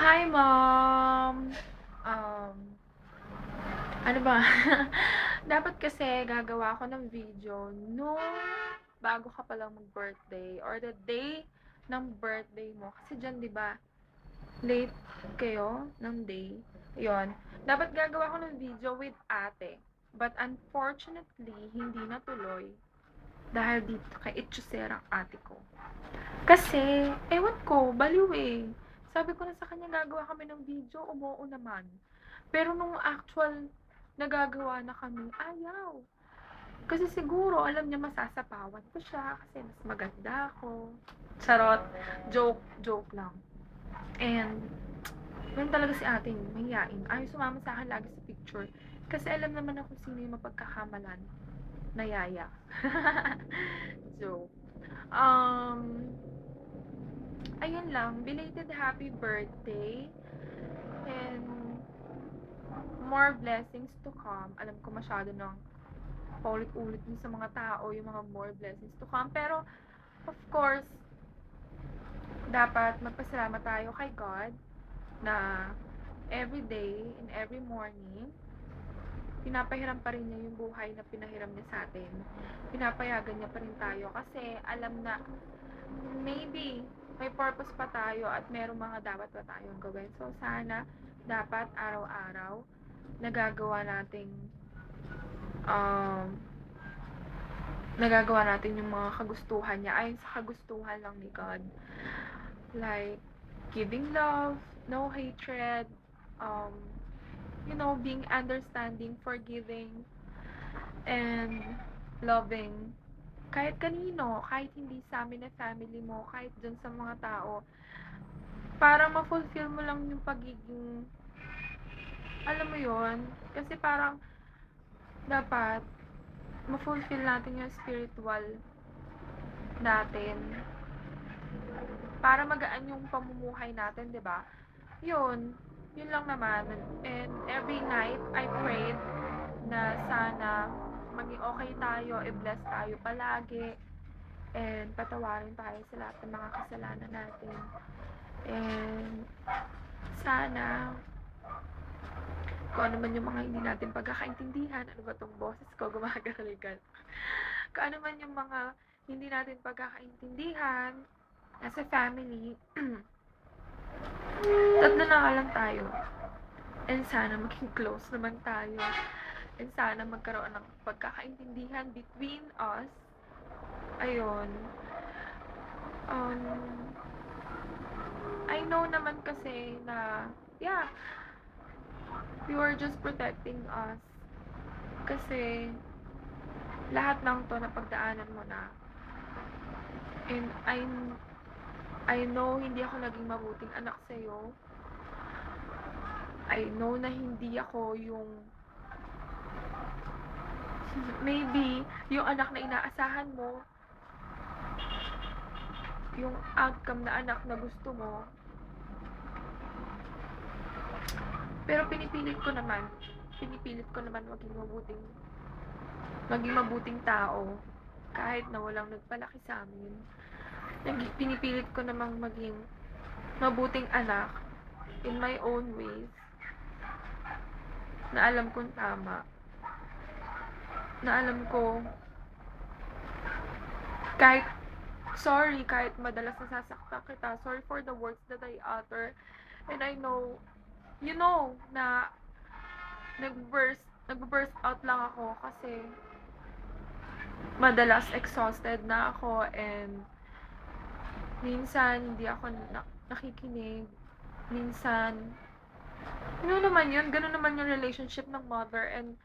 Hi, Mom! Ano ba? Dapat kasi gagawa ako ng video nung bago ka palang mag-birthday or the day ng birthday mo. Kasi dyan, di ba, late kayo ng day. Yon. Dapat gagawa ko ng video with ate. But unfortunately, hindi natuloy. Dahil dito kay Itchuserang ate ko. Kasi, ewan ko, baliw eh. Sabi ko na sa kanya gagawa kami ng video, umuo naman. Pero nung actual nagagawa na kami, ayaw. Kasi siguro, alam niya masasapawan ko siya kasi mas maganda ako. Charot. Joke lang. And, yun talaga si ate, mahiyain. Ayaw sumama sa akin lagi sa picture. Kasi alam naman ako sino yung mapagkakamalan na yaya. Joke. Um, ayun lang, belated happy birthday and more blessings to come. Alam ko masyado nang paulit-ulit din sa mga tao yung mga more blessings to come. Pero, of course, dapat magpasalamat tayo kay God na every day and every morning, pinapahiram pa rin niya yung buhay na pinahiram niya sa atin. Pinapayagan niya pa rin tayo kasi alam na maybe may purpose pa tayo at merong mga dapat pa tayong gawin. So, sana dapat araw-araw nagagawa nating um, nagagawa natin yung mga kagustuhan niya ayon sa kagustuhan lang ni God. Like, giving love, no hatred, um, being understanding, forgiving, and loving. Kahit kanino, kahit hindi sa amin na family mo, kahit dun sa mga tao, para ma-fulfill mo lang yung pagiging, alam mo yon kasi parang, dapat, ma-fulfill natin yung spiritual natin. Para magaan yung pamumuhay natin, di ba? Yun lang naman. And every night, I prayed na sana maging okay tayo, i-bless tayo palagi, and patawarin tayo sa lahat ng mga kasalanan natin. And sana kung ano man yung mga hindi natin pagkakaintindihan, ano ba tong boses ko, gumagaligal. Kung ano man yung mga hindi natin pagkakaintindihan as a family, tatlo na nga lang tayo. And sana maging close naman tayo. And sana magkaroon ng pagkakaintindihan between us. Ayun. Um, I know naman kasi na, yeah, you are just protecting us. Kasi, lahat ng to na pagdaanan mo na. And I know hindi ako naging mabuting anak sa'yo. I know na hindi ako yung maybe yung anak na inaasahan mo, yung outcome na anak na gusto mo. Pero pinipilit ko naman maging mabuting tao kahit na walang nagpalaki sa amin. Pinipilit ko namang maging mabuting anak in my own ways na alam kong tama, na alam ko kahit kahit madalas nasasaktan kita, sorry for the words that I utter, and I know, na nag-burst out lang ako kasi madalas exhausted na ako and minsan hindi ako nakikinig. Minsan, ganun naman yung relationship ng mother and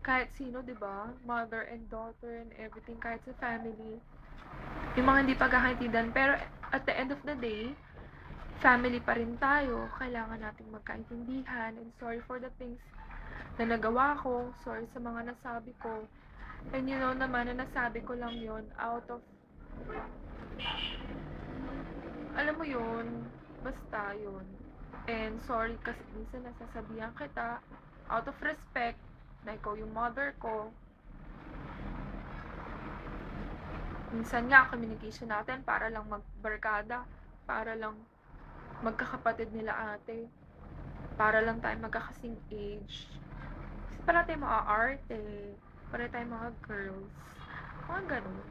kahit sino, 'di ba? Mother and daughter and everything, kahit sa family. Yung mga hindi pagkakaintindihan, pero at the end of the day, family pa rin tayo. Kailangan nating magkaintindihan and sorry for the things na nagawa ko, sorry sa mga nasabi ko. And naman na nasabi ko lang yon out of, alam mo yun, basta yun. And sorry kasi minsan nasasabihan kita out of respect na ikaw yung mother ko. Minsan nga, communication natin para lang magbarkada, para lang magkakapatid nila ate. Para lang tayo magkakasing age. Kasi para tayo maaarte. Para tayo mga girls. Mga ganun.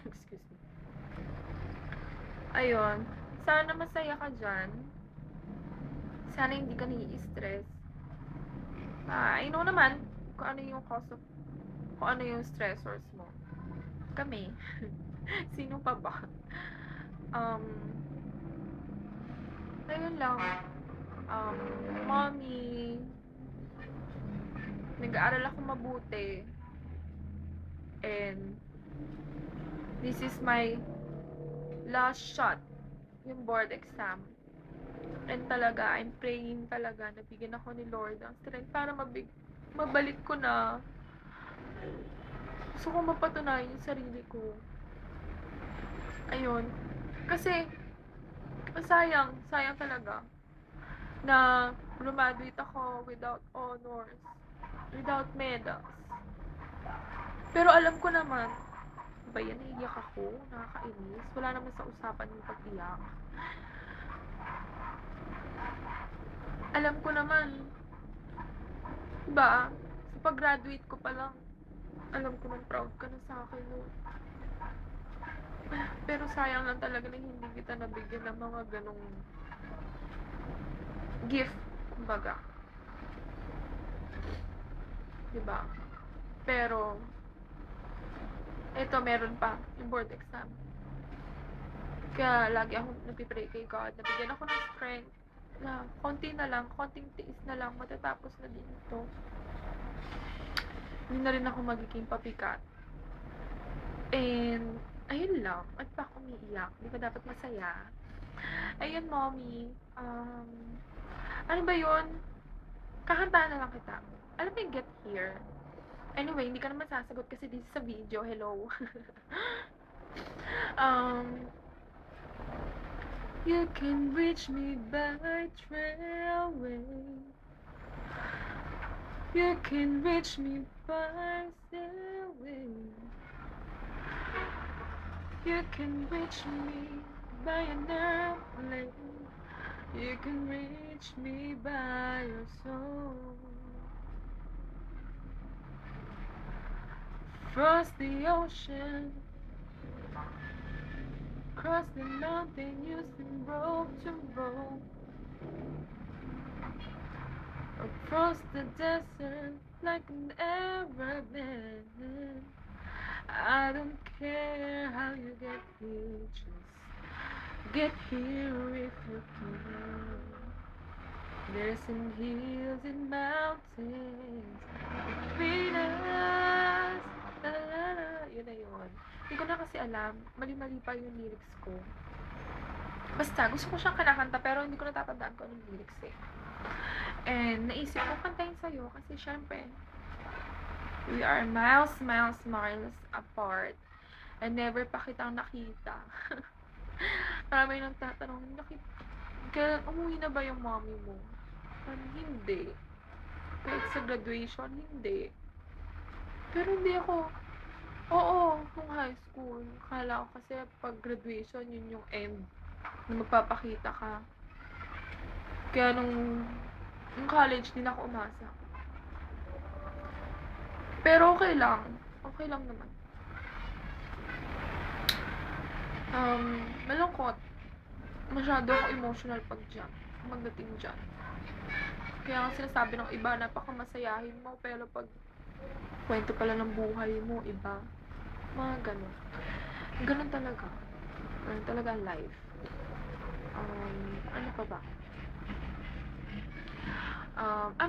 Excuse me. Ayun. Sana masaya ka dyan. Sana hindi ka nai-stress. I know naman kung ano yung cause of, kung ano yung stressors mo. Kami. Sino pa ba? Um, ayun lang. Mommy, nag-aaral ako mabuti. And, this is my last shot. Yung board exam. And talaga, I'm praying talaga na bigyan ako ni Lord ng strength para mabalik ko na. Gusto ko mapatunayan yung sarili ko. Ayun. Kasi, sayang talaga na graduate ako without honors, without medals. Pero alam ko naman, ba yan, naiiyak ako, nakakainis. Wala naman sa usapan yung pag-iyak. Alam ko naman, diba, sa pag-graduate ko pa lang, alam ko nang proud ka na sa akin, no? Pero sayang lang talaga na hindi kita nabigyan ng mga ganong gift, kumbaga. Diba? Pero, ito, meron pa, yung board exam. Kaya lagi akong nagpipray kay God, nabigyan ako ng strength na konti na lang, konting tiis na lang, matatapos na din ito. Hindi na rin ako magiging papikat. And, ayun lang. At pa ako umiiyak. Di ba dapat masaya? Ayun, mommy. Ano ba yun? Kakantaan na lang kita. Alam mo yung Get Here? Anyway, hindi ka naman sasagot kasi this is a video. Hello. You can reach me by trailway. You can reach me by stairway. You can reach me by an airplane. You can reach me by your soul. Cross the ocean, cross the mountain, using rope to rope. Across the desert like an Arab man. I don't care how you get here, just get here if you can. There's some hills and mountains between us. La, la, la. Yun na yun. Hindi ko na kasi alam. Mali-mali pa yung lyrics ko. Basta, gusto ko siyang kinakanta pero hindi ko natatandaan ko anong lyrics eh. And naisip ko kantahin sa'yo kasi syempre, we are miles apart. And never pa kitang nakita. Marami nang tatanong, kailan umuwi na ba yung mommy mo? Hindi. Kahit sa graduation, hindi. Pero hindi ako, oo, nung high school. Akala ko kasi pag graduation, yun yung end na magpapakita ka. Kaya nung college, din ako umasa. Pero okay lang. Okay lang naman. Malungkot. Masyado ako emotional magdating dyan. Kaya nga sinasabi ng iba, napakamasayahin mo, pero pag kwento pala ng buhay mo, iba. Mga ganun. Ganun talaga. Ganun talaga ang life. Ano pa ba?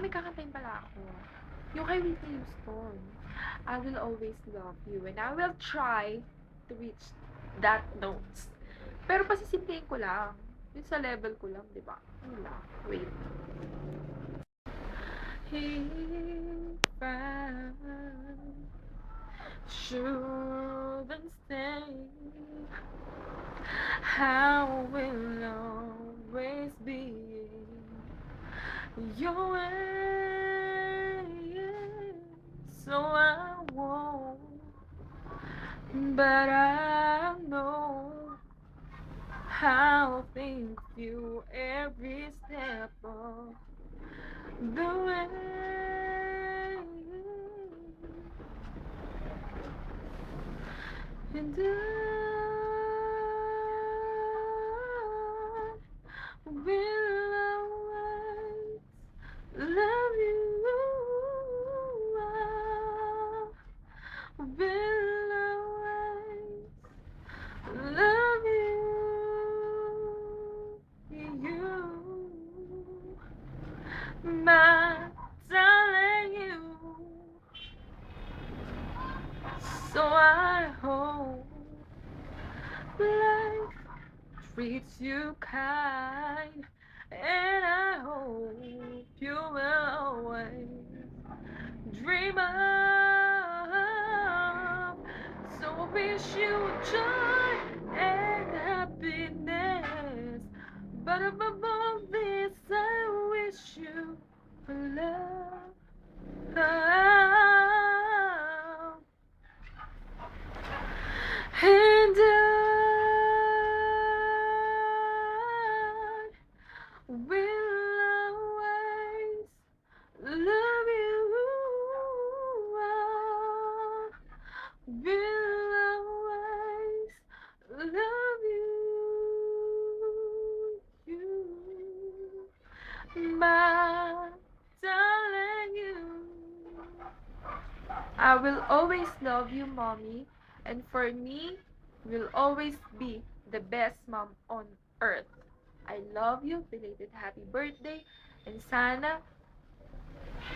May kakantayin pala ako. Yung kay Whitney Houston. I will always love you and I will try to reach that notes. Pero pasisimplihin ko lang. Yung sa level ko lang, di ba? Ano lang? Wait. If I shouldn't stay, how will always be your way, so I won't, but I know I'll think of you every step of the way. And I will always love you. I will always love you, my darling, you. So I hope life treats you kind, and I hope you will always dream of. So I wish you joy and happiness, but above all this, I wish you love. And I will always love you. I will always love you, my darling, you. I will always love you, mommy, and for me, will always be the best mom on earth. I love you, belated happy birthday, and sana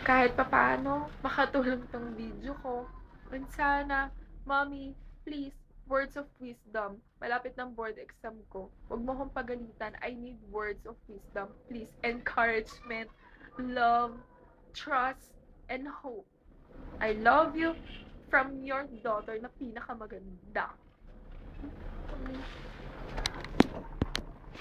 kahit papaano makatulong tong video ko. And sana, mommy, please, words of wisdom. Malapit ng board exam ko. Huwag mo akong pagalitan. I need words of wisdom. Please, encouragement, love, trust, and hope. I love you from your daughter na pinakamaganda.